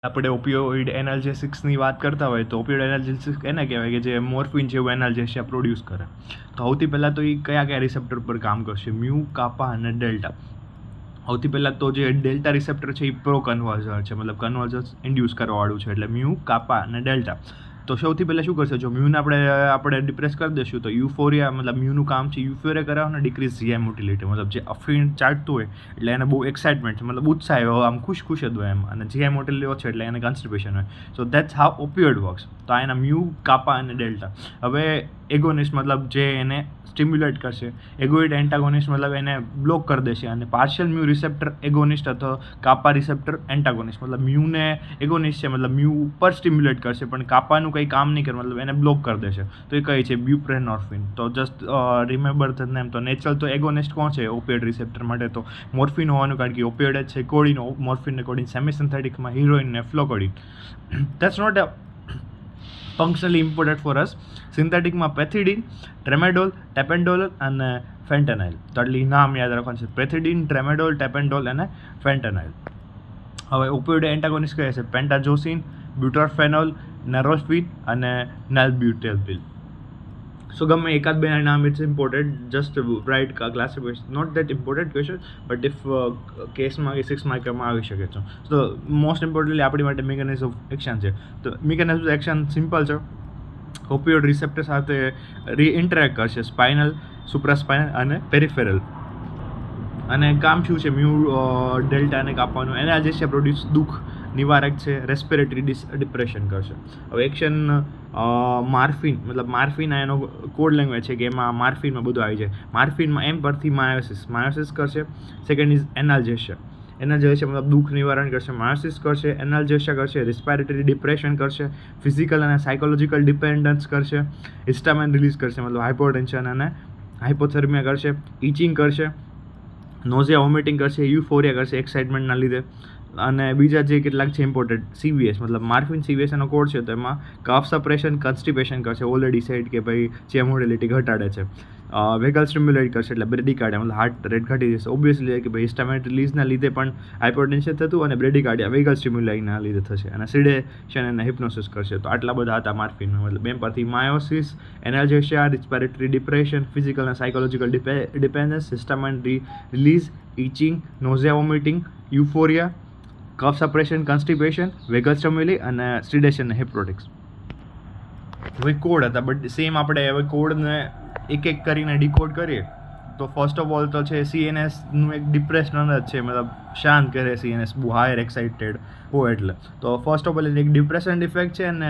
આપણે ઓપિયોઇડ એનાલ્જેસિક્સની વાત કરતા હોય તો ઓપિયોઇડ એનાલ્જેસિક્સ એને કહેવાય કે જે મોર્ફિન જેવું એનાલ્જેસિયા પ્રોડ્યુસ કરે. તો સૌથી પહેલાં તો એ કયા રિસેપ્ટર પર કામ કરશે? મ્યુ, કાપા અને ડેલ્ટા. સૌથી પહેલાં તો જે ડેલ્ટા રિસેપ્ટર છે એ પ્રો કન્વર્ઝર છે, મતલબ કન્વર્ઝન્સ ઇન્ડ્યુસ કરવાવાળું છે, એટલે મ્યુ, કાપા અને ડેલ્ટા. તો સૌથી પહેલાં શું કરશે? જો મ્યુને આપણે ડિપ્રેસ કરી દઈશું તો યુફોરિયા, મતલબ મ્યુનું કામ છે યુફોરિયા કરાવવાનું, ડિક્રીઝ જીઆઈ મોટિલિટી, મતલબ જે અફીણ ચાટતું હોય એટલે એને બહુ એક્સાઇટમેન્ટ છે, મતલબ ઉત્સાહ હોય, આમ ખુશ જ હોય એમ, અને જીઆઈ મોટિલિટી ઓછો એટલે એને કોન્સ્ટિપેશન હોય. So that's how opioid works. તો આ એના મ્યુ, કાપા અને ડેલ્ટા. હવે એગોનિસ્ટ મતલબ જે એને સ્ટિમ્યુલેટ કરશે, એગોઇડ એન્ટાગોનિસ્ટ મતલબ એને બ્લોક કરી દેશે, અને પાર્શિયલ મ્યુ રિસેપ્ટર એગોનિસ્ટ અથવા કાપા રિસેપ્ટર એન્ટાગોનિસ્ટ, મતલબ મ્યુને એગોનિસ્ટ છે, મતલબ મ્યુ ઉપર સ્ટિમ્યુલેટ કરશે પણ કાપાનું કંઈ કામ નહીં કરે, મતલબ એને બ્લોક કરી દેશે. તો એ કઈ છે? બ્યુપ્રેનોર્ફિન. તો જસ્ટ રિમેમ્બર ધ નેમ. તો નેચરલ તો એગોનિસ્ટ કોણ છે ઓપિયોઇડ રિસેપ્ટર માટે? તો મોર્ફિન હોવાનું, કારણ કે ઓપિયોઇડ જ છે. કોડિન, મોર્ફિન ને કોડિન. સેમિસિન્થેટિકમાં હિરોઇન ને pholcodine. That's not a functionally important for us. સિન્થેટિકમાં પેથિડીન, ટ્રેમેડોલ, ટેપેન્ડોલ અને ફેન્ટેનાઇલ. તો આટલી નામ યાદ રાખવાનું છે: પેથિડીન, ટ્રેમેડોલ, ટેપેન્ડોલ અને ફેન્ટેનાઇલ. હવે ઓપિયોઇડ એન્ટાગોનિસ્ટ કહે છે પેન્ટાજોસિન, બ્યુટારફેનોલ, નેરોસ્પિન અને નાલ્બ્યુટેલ્પિલ. સો ગમે એકાદ બે નામ it's important, just write classification, not that important question, but if કેસમાં 6 માર્કમાં આવી શકે છે. તો મોસ્ટ ઇમ્પોર્ટન્ટલી આપણી માટે મિકેનિઝમ ઓફ એક્શન છે. તો મિકેનિઝમ ઓફ એક્શન સિમ્પલ છે. ઓપિયોઇડ રિસેપ્ટર સાથે ઇન્ટરેક્ટ કરશે સ્પાઇનલ, સુપ્રાસ્પાઇનલ અને પેરિફેરલ. અને કામ શું છે? મ્યુ, ડેલ્ટા અને કાપવાનું. એનાલ્જેસિયા પ્રોડ્યુસ, દુઃખ નિવારક છે, રેસ્પિરેટરી ડિપ્રેશન કરશે. હવે એક્શન માર્ફિન, મતલબ માર્ફિન એનો કોડ લેંગ્વેજ છે કે એમાં માર્ફિનમાં બધું આવી જાય. માર્ફિનમાં એમ પરથી માયોસિસ કરશે. Second is એનાલ્જેસિયા. એનાલ્જેસિયા મતલબ દુઃખ નિવારણ કરશે, માયોસિસ કરશે, એનાલ્જેસિયા કરશે, રિસ્પાયરેટરી ડિપ્રેશન કરશે, ફિઝિકલ અને સાયકોલોજીકલ ડિપેન્ડન્સ કરશે, હિસ્ટામાઇન રિલીઝ કરશે, મતલબ હાઇપોટેન્શન અને હાઇપોથર્મિયા કરશે, ઇચિંગ કરશે, નોઝિયા વોમિટિંગ કરશે, યુફોરિયા કરશે એક્સાઇટમેન્ટના લીધે. અને બીજા જે કેટલાક છે ઇમ્પોર્ટન્ટ, સીવીએસ, મતલબ માર્ફિન સીવીએસનો કોડ છે, તો એમાં કફ સપ્રેશન, કોન્સ્ટિપેશન કરશે, ઓલરેડી સેડ કે ભાઈ જે મોટિલિટી ઘટાડે છે. વેગલ સ્ટિમ્યુલેટ કરશે એટલે બ્રેડિકાર્ડિયા, મતલબ હાર્ટ રેટ ઘટી જશે. ઓબ્વિયસલી કે ભાઈ હિસ્ટામાઇન રિલીઝના લીધે પણ હાઇપરટેન્શન થતું, અને બ્રેડિકાર્ડિયા વેગલ સ્ટિમ્યુલાઈના લીધે થશે, અને સિડેશન અને હિપ્નોસિસ કરશે. તો આટલા બધા હતા માર્ફિનમાં, મતલબ એમ પરથી miosis, analgesia, respiratory depression, physical અને psychological dependence, histamine release, itching, nausea vomiting, euphoria, cough suppression, constipation, vagal stimuli અને સિડેશન અને હિપ્નોટિક્સ. હવે કોડ હતા, બટ સેમ આપણે હવે કોડને એક એક કરીને ડીકોડ કરીએ તો ફર્સ્ટ ઓફ ઓલ તો છે સીએનએસનું એક ડિપ્રેશન જ છે, મતલબ શાંત કરે સીએનએસ, બહુ હાયર એક્સાઇટેડ હોય એટલે. તો ફર્સ્ટ ઓફ ઓલ એક ડિપ્રેશન ઇફેક્ટ છે અને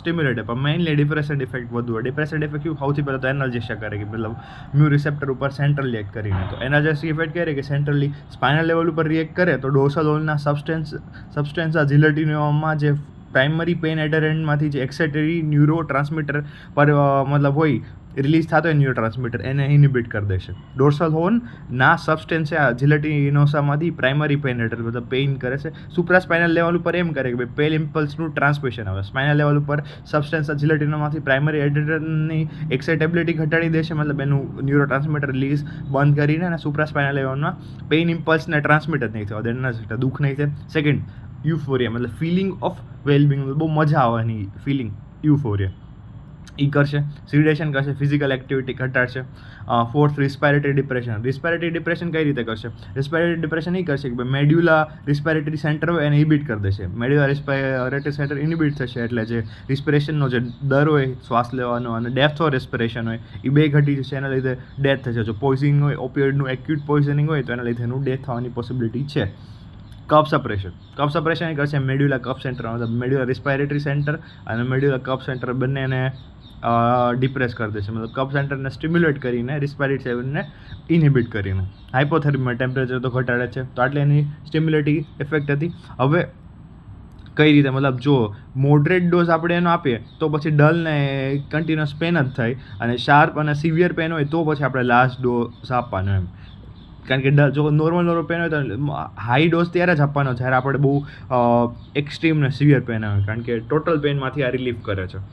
સ્ટિમ્યુલેટ, પણ મેઇનલી ડિપ્રેશન ઇફેક્ટ વધુ હોય. ડિપ્રેશન ઇફેક્ટ સૌથી પહેલાં તો એનાલ્જેસિયા કરે કે મતલબ મ્યુ રિસેપ્ટર ઉપર સેન્ટ્રલી એક્ટ કરીને. તો એનાલ્જેસિયા ઇફેક્ટ કરે કે સેન્ટ્રલી સ્પાઇનલ લેવલ ઉપર રિએક્ટ કરે, તો ડોર્સલ હોલના સબસ્ટેન્સા જિલેટિનોમાં જે પ્રાઇમરી પેન એડરેન્ટમાંથી જે એક્સાઇટરી ન્યુરો ટ્રાન્સમીટર પર મતલબ હોય રિલીઝ થતો હોય ન્યુરો ટ્રાન્સમીટર, એને ઇનિબિટ કરી દેશે. ડોર્સલ હોર્નના સબસ્ટેન્સ જિલેટિનોસામાંથી પ્રાઇમરી પેન એડર મતલબ પેઇન કરે છે. સુપ્રાસ્પાઇનલ લેવલ ઉપર એમ કરે કે ભાઈ પેલ ઇમ્પલ્સનું ટ્રાન્સમિશન આવે. સ્પાઇનલ લેવલ ઉપર સબસ્ટેન્સ જિલેટિનોમાંથી પ્રાઇમરી એડરની એક્સાઇટેબિલિટી ઘટાડી દેશે, મતલબ એનું ન્યુરો ટ્રાન્સમીટર રિલીઝ બંધ કરીને, અને સુપ્રાસ્પાઇનલ લેવલમાં પેઇન ઇમ્પલ્સને ટ્રાન્સમિટ જ નહીં થવા, એના દુઃખ નહીં થાય. સેકન્ડ, યુફોરિયા, મતલબ ફિલિંગ ઓફ વેલબિંગ, બહુ મજા આવવાની ફિલિંગ, યુફોરિયા એ કરશે. સિડેશન કરશે, ફિઝિકલ એક્ટિવિટી ઘટાડશે. Fourth, respiratory depression. Respiratory depression કઈ રીતે કરશે? રિસ્પાયરેટરી ડિપ્રેશન એ કરશે કે ભાઈ મેડ્યુલા રિસ્પાયરેટરી સેન્ટર હોય એને ઇનિબિટ કરી દેશે. મેડ્યુલા રિસ્પાયરેટરી સેન્ટર ઇનિબિટ થશે એટલે જે રિસ્પિરેશનનો જે દર હોય શ્વાસ લેવાનો અને ડેપ્થ ઓફ રેસ્પિરેશન હોય એ બે ઘટી જશે, એના લીધે ડેથ થશે. જો પોઈઝનિંગ હોય, ઓપિયોઇડનું એક્યુટ પોઈઝનિંગ હોય તો એના લીધે એનું ડેથ થવાની પોસિબિલિટી છે. કફ સપ્રેશન એ કરશે મેડ્યુલા કફ સેન્ટર, મતલબ મેડ્યુલા રિસ્પાયરેટરી સેન્ટર અને મેડ્યુલા કફ સેન્ટર બંનેને ડિપ્રેસ કરી દેશે, મતલબ કફ સેન્ટરને સ્ટિમ્યુલેટ કરીને, રિસ્પાયરેટરી સેન્ટરને ઇનિબિટ કરીને. હાઇપોથર્મિયા, ટેમ્પરેચર તો ઘટાડે છે. તો આટલી એની સ્ટિમ્યુલેટિવ ઇફેક્ટ હતી. હવે કઈ રીતે, મતલબ જો મોડરેટ ડોઝ આપણે એનો આપીએ તો પછી ડલ ને કન્ટિન્યુઅસ પેન જ થાય, અને શાર્પ અને સિવિયર પેન હોય તો પછી આપણે લાસ્ટ ડોઝ આપવાનો એમ. કારણ કે જો નોર્મલ પેન હોય તો હાઈ ડોઝ ત્યારે જ આપવાનો જ્યારે આપણે બહુ એક્સ્ટ્રીમ ને સિવિયર પેન આવે, કારણ કે ટોટલ પેનમાંથી આ રિલીફ કરે છે.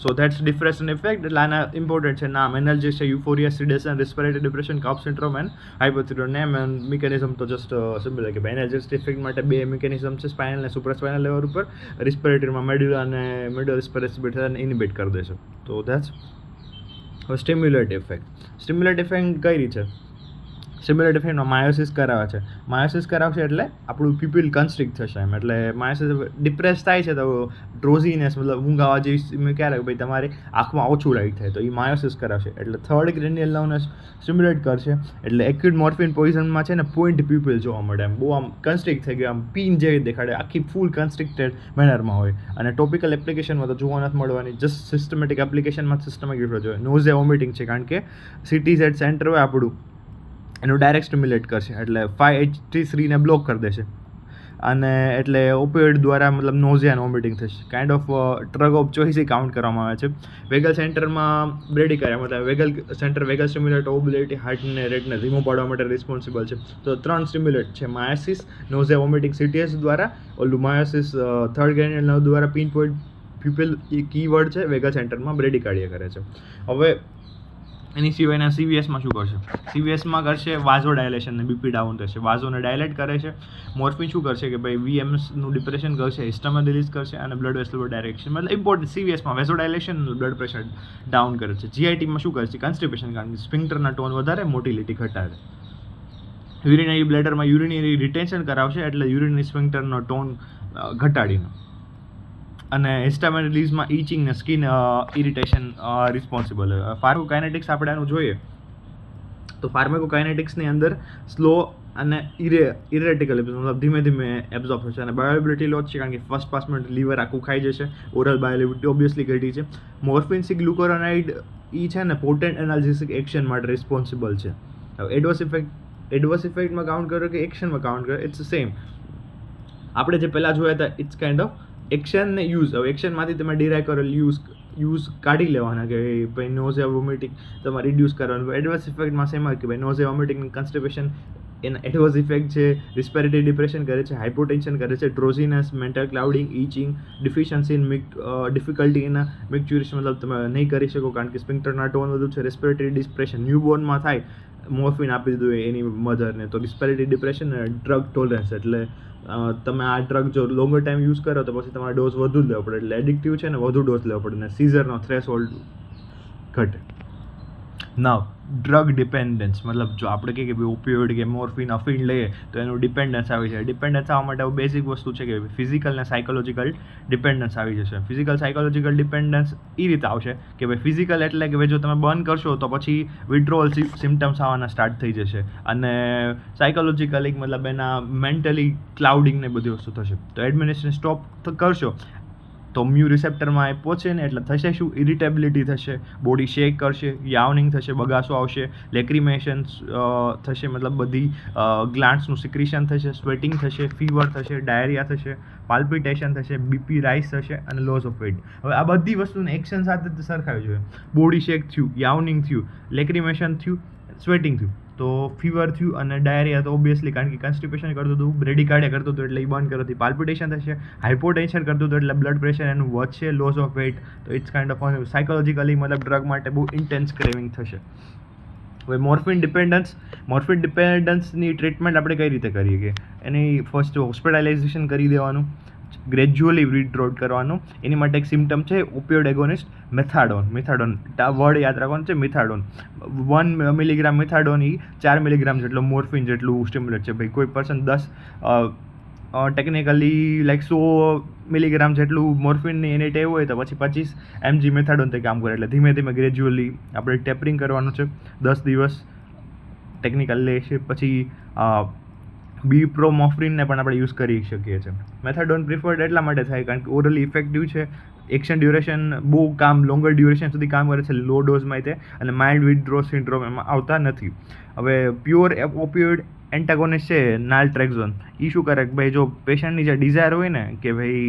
So that's depression effect. એટલે આના ઇમ્પોર્ટન્ટ છે નામ, analgesia, euphoria, sedation, respiratory depression, cough syndrome and hypothyroid. Name and mechanism તો જસ્ટ સિમ્પલ કે ભાઈ એનાલ્જેસિક ઇફેક્ટ માટે બે મિકેનિઝમ છે, સ્પાઇનલ અને સુપ્રાસ્પાઇનલ લેવલ ઉપર. રિસ્પિરેટરીમાં મેડ્યુલા અને મિડલ રિસ્પિરેટરી ઇનિબિટ કરી દેશે. તો that's stimulate effect. Stimulate effect કઈ રીતે? સ્ટિમ્યુલેટ ઇફેક્ટમાં માયોસિસ કરાવે છે. માયોસિસ કરાવશે એટલે આપણું પ્યુપિલ કન્સ્ટ્રિક્ટ થશે એમ. એટલે માયોસિસ ડિપ્રેસ થાય છે તો ડ્રોઝીનેસ મતલબ ઊંઘ આવવા જેવી ક્યારે ભાઈ તમારે આંખમાં ઓછું લાઇટ થાય તો એ માયોસિસ કરાવશે. એટલે થર્ડ ક્રેનિયલ નર્વને સ્ટિમ્યુલેટ કરશે. એટલે એક્યુટ મોર્ફિન પોઈઝનમાં છે ને પોઈન્ટ પ્યુપિલ જોવા મળે એમ, બહુ આમ કન્સ્ટ્રિક્ટ થઈ ગયું, આમ પીન જેવી દેખાડે, આખી ફૂલ કન્સ્ટ્રિક્ટેડ મેનરમાં હોય. અને ટોપિકલ એપ્લિકેશનમાં તો જોવા નથી મળવાની, જસ્ટ સિસ્ટમેટિક એપ્લિકેશનમાં સિસ્ટમેટિક ઇફેક્ટ જોઈએ. નોઝિયા વોમિટિંગ છે કારણ કે CTZ સેન્ટર હોય આપણું એનું ડાયરેક્ટ સ્ટિમ્યુલેટ કરશે. એટલે 5-HT3 ને બ્લોક કરી દેશે અને એટલે ઓપિયોઇડ દ્વારા મતલબ નોઝિયા અને વોમિટિંગ થશે. Kind of drug of choice count કરવામાં આવે છે. વેગલ સેન્ટરમાં બ્રેડિકાર્ડિયા મતલબ વેગલ સેન્ટર વેગલ સ્ટિમ્યુલેટ ઓબ્યુલેટી હાર્ટને રેટને રિમૂવ પાડવા માટે રિસ્પોન્સિબલ છે. તો 3 સ્ટિમ્યુલેટ છે, માયોસિસ, નોઝિયા, વોમિટિંગ CTS દ્વારા, ઓલું માયોસિસ થર્ડ ક્રેનિયલ નર્વ દ્વારા પિન પોઈન્ટ પ્યુપિલ એ કીવર્ડ છે, વેગલ સેન્ટરમાં બ્રેડિકાર્ડિયા કરે છે. હવે એની સિવાયના CVSમાં શું કરશે? CVSમાં કરશે વાઝો ડાયલેશન ને BP ડાઉન થશે, વાઝોને ડાયલેટ કરે છે. મોર્ફિન શું કરશે કે ભાઈ VMSનું ડિપ્રેશન કરશે, હિસ્ટામિન રિલીઝ કરશે અને બ્લડ વેસલ ડાયરેક્શન મતલબ ઇમ્પોર્ટન્ટ CVSમાં વેઝો ડાયલેશન બ્લડ પ્રેશર ડાઉન કરે છે. GITમાં શું કરશે? કોન્સ્ટિપેશન કારણ કે સ્ફિન્ક્ટરના ટોન વધારે, મોટિલિટી ઘટાડે. યુરિનરી બ્લેડરમાં યુરિનરી રિટેન્શન કરાવશે એટલે યુરિનરી સ્ફિન્ક્ટરનો ટોન ઘટાડીને. અને હિસ્ટામિન રિલીઝમાં ઈચિંગ ને સ્કિન ઇરિટેશન રિસ્પોન્સિબલ. ફાર્માકોકાઇનેટિક્સ આપણે આનું જોઈએ તો ફાર્માકોકાઇનેટિક્સની અંદર સ્લો અને ઇરેટિકલ મતલબ ધીમે ધીમે એબ્ઝોર્બ થશે. અને બાયોએબિલિટી લો છે કારણ કે ફર્સ્ટ પાસમાં લીવર આખું ખાઈ જશે. ઓરલ બાયોએબિલિટી ઓબ્વિયસલી ઘટી છે. મોર્ફિન સી ગ્લુકોરોનાઇડ છે ને પોટેન્ટ એનાલ્જેસિક એક્શન માટે રિસ્પોન્સિબલ છે. એડવર્સ ઇફેક્ટમાં કાઉન્ટ કરો કે એક્શનમાં કાઉન્ટ કરો, ઇટ્સ સેમ. આપણે જે પહેલાં જોયા હતા ઇટ્સ કાઇન્ડ ઓફ એક્શન ને યુઝ. હવે એક્શનમાંથી તમે ડિરાઈવ કરેલ યુઝ કાઢી લેવાના કે ભાઈ નોઝિયા વોમિટિંગ તમારે રિડ્યુસ કરવાનું. એડવર્સ ઇફેક્ટમાં સેમ કે ભાઈ નોઝિયા વોમિટિંગ કોન્સ્ટિપેશન એના એડવર્સ ઇફેક્ટ છે, રિસ્પિરેટરી ડિપ્રેશન કરે છે, હાઇપોટેન્શન કરે છે, drowsiness, mental clouding, itching, deficiency in difficulty in micturition મતલબ તમે નહીં કરી શકો કારણ કે સ્ફિન્ક્ટરના ટોન વધુ છે. રેસ્પિરેટરી ડિપ્રેશન ન્યૂબોર્નમાં થાય, મોર્ફિન આપી દીધું એની મધરને તો રિસ્પિરેટરી ડિપ્રેશન અને ડ્રગ ટોલરન્સ એટલે તમે આ ડ્રગ જો લોંગર ટાઈમ યુઝ કરો તો પછી તમારે ડોઝ વધુ જ લેવો પડે. એટલે એડિક્ટિવ છે ને વધુ ડોઝ લેવો પડે ને સીઝરનો થ્રેશહોલ્ડ ઘટે. નાવ ડ્રગ ડિપેન્ડન્સ મતલબ જો આપણે કહીએ કે ભાઈ ઓપિયોઇડ કે મોર્ફિન અફીણ લઈએ તો એનું ડિપેન્ડન્સ આવી જાય. ડિપેન્ડન્સ આવવા માટે બેઝિક વસ્તુ છે કે ફિઝિકલ ને સાયકોલોજીકલ ડિપેન્ડન્સ આવી જશે. ફિઝિકલ સાયકોલોજીકલ ડિપેન્ડન્સ એ રીતે આવશે કે ભાઈ ફિઝિકલ એટલે કે ભાઈ જો તમે બંધ કરશો તો પછી વિડ્રોવલ સિમ્ટમ્સ આવવાના સ્ટાર્ટ થઈ જશે. અને સાયકોલોજીકલી મતલબ એના મેન્ટલી ક્લાઉડિંગ ને બધી વસ્તુ થશે. તો એડમિનિસ્ટ્રેશન સ્ટોપ કરશો તો મ્યુ રિસેપ્ટરમાં એ પહોંચે ને એટલે થશે શું? ઇરિટેબિલિટી થશે, બોડી શેક કરશે, યાવનિંગ થશે, બગાસો આવશે, લેક્રિમેશન થશે મતલબ બધી ગ્લાન્ડ્સનું સિક્રિશન થશે, સ્વેટિંગ થશે, ફીવર થશે, ડાયરિયા થશે, પાલ્પિટેશન થશે, BP રાઇઝ થશે અને લોસ ઓફ વેઇટ. હવે આ બધી વસ્તુને એક્શન સાથે સરખાવી જોઈએ. બોડી શેક થયું, યાવનિંગ થયું, લેક્રિમેશન થયું, સ્વેટિંગ થયું તો ફીવર થયું અને ડાયરિયા તો ઓબ્વિયસલી કારણ કે કોન્સ્ટિપેશન કરતું હતું, બ્રેડિકાર્ડિયા કરતું હતું એટલે એ બંધ કરવાથી પાલ્પિટેશન થશે, હાઇપોટેન્શન કરતું હતું એટલે બ્લડ પ્રેશર એનું વધશે, લોસ ઓફ વેઇટ. તો ઇટ્સ કાઇન્ડ ઓફ સાયકોલોજીકલી મતલબ ડ્રગ માટે બહુ ઇન્ટેન્સ ક્રેવિંગ થશે. હવે મોર્ફિન ડિપેન્ડન્સની ટ્રીટમેન્ટ આપણે કઈ રીતે કરીએ કે એની ફર્સ્ટ હોસ્પિટલાઇઝેશન કરી દેવાનું, ગ્રેજ્યુઅલી વિથડ્રોલ કરવાનું. એની માટે એક સિમ્ટમ છે ઓપિયોઇડ એગોનિસ્ટ મેથાડોન. વર્ડ યાદ રાખવાનું છે મિથાડોન. 1 મિલીગ્રામ મિથાડોન એ 4 મિલીગ્રામ જેટલો મોર્ફિન જેટલું સ્ટિમ્યુલેટ છે. ભાઈ કોઈ પર્સન 10 ટેકનિકલી લાઈક 100 મિલીગ્રામ જેટલું મોર્ફિનની એની ટેવ હોય તો પછી 25 mg મેથાડોન તે કામ કરે. એટલે ધીમે ધીમે ગ્રેજ્યુઅલી આપણે ટેપરિંગ કરવાનું છે 10 દિવસ ટેકનિકલ લે છે. પછી બીપ્રોમોફ્રિનને પણ આપણે યુઝ કરી શકીએ છીએ. મેથાડોન પ્રિફર્ડ એટલા માટે થાય કારણ કે ઓરલી ઇફેક્ટિવ છે, એક્શન ડ્યુરેશન બહુ લોંગર ડ્યુરેશન સુધી કામ કરે છે લો ડોઝમાં તે, અને માઇલ્ડ વિથડ્રો સિન્ડ્રોમ એમાં આવતા નથી. હવે પ્યોર ઓપિયોઇડ એન્ટાગોનિસ્ટ છે નાલ્ટ્રેક્ઝોન. એ શું કરે કે ભાઈ જો પેશન્ટની જે ડિઝાયર હોય ને કે ભાઈ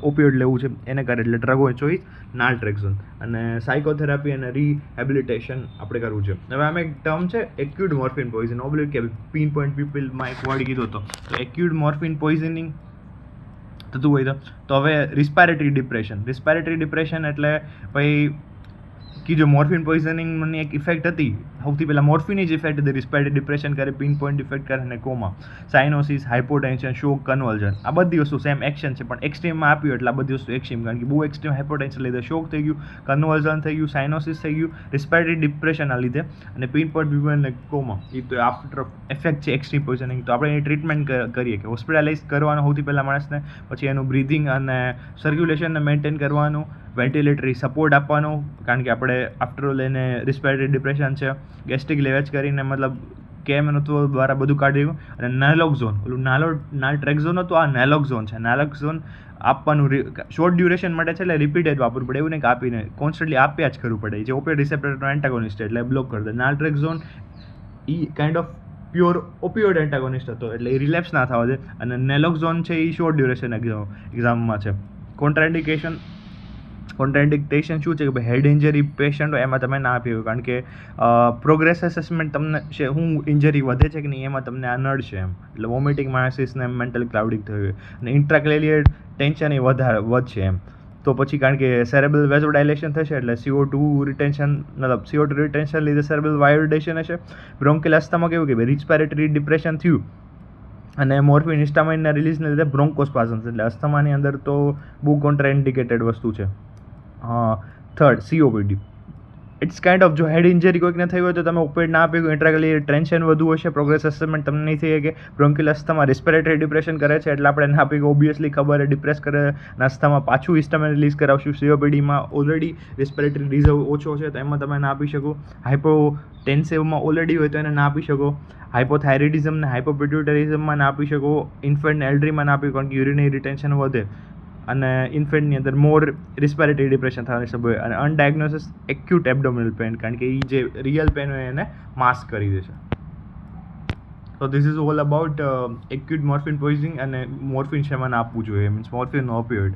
ઓપિયોઇડ લેવું છે એને કરે એટલે ડ્રગ હોય ચોઈસ નાલ્ટ્રેક્ઝોન. અને સાયકોથેરાપી અને રિહેબિલિટેશન આપણે કરવું છે. હવે આમાં એક ટર્મ છે એક્યુટ મોર્ફિન પોઈઝન ઓબ્લિક કે પિન પોઈન્ટ પીપલમાં એક વર્ડ કીધો હતો. તો એક્યુટ મોર્ફિન પોઈઝનિંગ થતું હોય તો હવે રિસ્પાયરેટરી ડિપ્રેશન એટલે ભાઈ કે જો મોર્ફિન પોઈઝનિંગની એક ઇફેક્ટ હતી, સૌથી પહેલાં મોર્ફિનની જ ઇફેક્ટ હતી, રિસ્પાયરેટરી ડિપ્રેશન કરે, પિન પોઈન્ટ ઇફેક્ટ કરે અને કોમા, સાઇનોસિસ, હાઇપોટેન્શન, શોક, કન્વર્ઝન, આ બધી વસ્તુ સેમ એક્શન છે પણ એક્સ્ટ્રીમમાં આપ્યું એટલે આ બધી વસ્તુ એક્સ્ટ્રીમ, કારણ કે બહુ એક્સ્ટ્રીમ હાઇપોટેન્શન લીધે શોક થઈ ગયું, કન્વર્ઝન થઈ ગયું, સાઇનોસિસ થઈ ગયું, રિસ્પાયરેટરી ડિપ્રેશનના લીધે અને પિન પોઈન્ટ અને કોમા, એ તો આફ્ટર એફેક્ટ છે એક્સ્ટ્રીમ પોઈઝનિંગ. તો આપણે એની ટ્રીટમેન્ટ કરીએ કે હોસ્પિટલાઇઝ કરવાનો સૌથી પહેલાં માણસને, પછી એનું બ્રિધિંગ અને સર્ક્યુલેશનને મેન્ટેન કરવાનું, વેન્ટિલેટરી સપોર્ટ આપવાનો, કારણ કે આપણે આફ્ટર ઓલ એને રિસ્પાયરેટરી ડિપ્રેશન છે, ગેસ્ટ્રિક લેવેચ કરીને મતલબ કેમનોત્વ દ્વારા બધું કાઢ્યું. અને નાલોક્ઝોન, ઓલું નાલટ્રેક્ઝોન હતું, આ નાલોક્ઝોન છે. નાલોક્ઝોન આપવાનું શોર્ટ ડ્યુરેશન માટે છે, એટલે રિપીટેડ વાપરવું પડે, એવું નહીં કે આપીને કોન્સ્ટન્ટલી આપ્યા જ કરવું પડે. જે ઓપિયોઇડ રિસેપ્ટરનો એન્ટાગોનિસ્ટ એટલે બ્લોક કરી દે. નાલટ્રેક્ઝોન એ કાઇન્ડ ઓફ પ્યોર ઓપિયોઇડ એન્ટાગોનિસ્ટ હતો, એટલે એ રિલેપ્સ ના થવા દે. અને નેલોક્ઝોન છે એ શોર્ટ ડ્યુરેશન એક્ઝામમાં છે. કોન્ટ્રાઇન્ડિકેશન શું છે કે ભાઈ હેડ ઇન્જરી પેશન્ટ હોય એમાં તમે ના આપી શકો, કારણ કે પ્રોગ્રેસ એસેસમેન્ટ તમને શું ઇન્જરી વધે છે કે નહીં એમાં તમને આ નડશે એમ, એટલે વોમિટિંગ, માયોસિસને મેન્ટલ ક્લાઉડિંગ થયું હોય અને ઇન્ટ્રાક્લેલિયર ટેન્શન એ વધશે એમ. તો પછી કારણ કે સેરેબ્રલ વેઝોડાયલેશન થશે એટલે CO2 રિટેન્શન લીધે સેરેબ્રલ વાયોડાયલેશન હશે. બ્રોન્કિયલ અસ્થમા કેવું કે ભાઈ રિસ્પાયરેટરી ડિપ્રેશન થયું અને મોર્ફિન હિસ્ટામાઇનના રિલીઝને લીધે બ્રોન્કોસ્પાઝમ્સ, એટલે અસ્થમાની અંદર તો બહુ કોન્ટ્રાઇન્ડિકેટેડ વસ્તુ છે. Third COPD, it's kind of જો હેડ ઇન્જરી કોઈકને થઈ હોય તો તમે ઓપિયોઇડ ના આપી, ઇન્ટ્રાક્લેલિયર ટેન્શન વધુ હશે, પ્રોગ્રેસ એસેસમેન્ટ તમને નહીં થઈ કે બ્રોન્કિયલ અસ્થમા રિસ્પિરેટરી ડિપ્રેશન કરે છે એટલે આપણે ના આપી, ઓબ્વિયસલી ખબર ડિપ્રેસ કરે અને અસ્થમા પાછું હિસ્ટામાઇન રિલીઝ કરાવશું. COPDમાં ઓલરેડી રિસ્પિરેટરી રિઝર્વ ઓછો છે તો એમાં તમે ના આપી શકો. હાઇપોટેન્સિવમાં ઓલરેડી હોય તો એને ના આપી શકો. હાઇપોથાઇરોઇડિઝમ ને હાઇપોપિટ્યુટરિઝમમાં ના આપી શકો. ઇન્ફન્ટ એલ્ડરીમાં ના આપી, કારણ કે યુરિનરી રિટેન્શન વધે અને ઇન્ફેન્ટની અંદર મોર રિસ્પાયરેટરી ડિપ્રેશન થવાની સંભાવના, અને અનડાયગ્નોસિસ એક્યુટ એબ્ડોમિનલ પેન, કારણ કે એ જે રિયલ પેન હોય એને માસ્ક કરી દે છે. તો this is all about acute morphine poisoning અને મોર્ફિન શેમાં આપવું જોઈએ, મીન્સ મોર્ફિન ઓપિયોઇડ.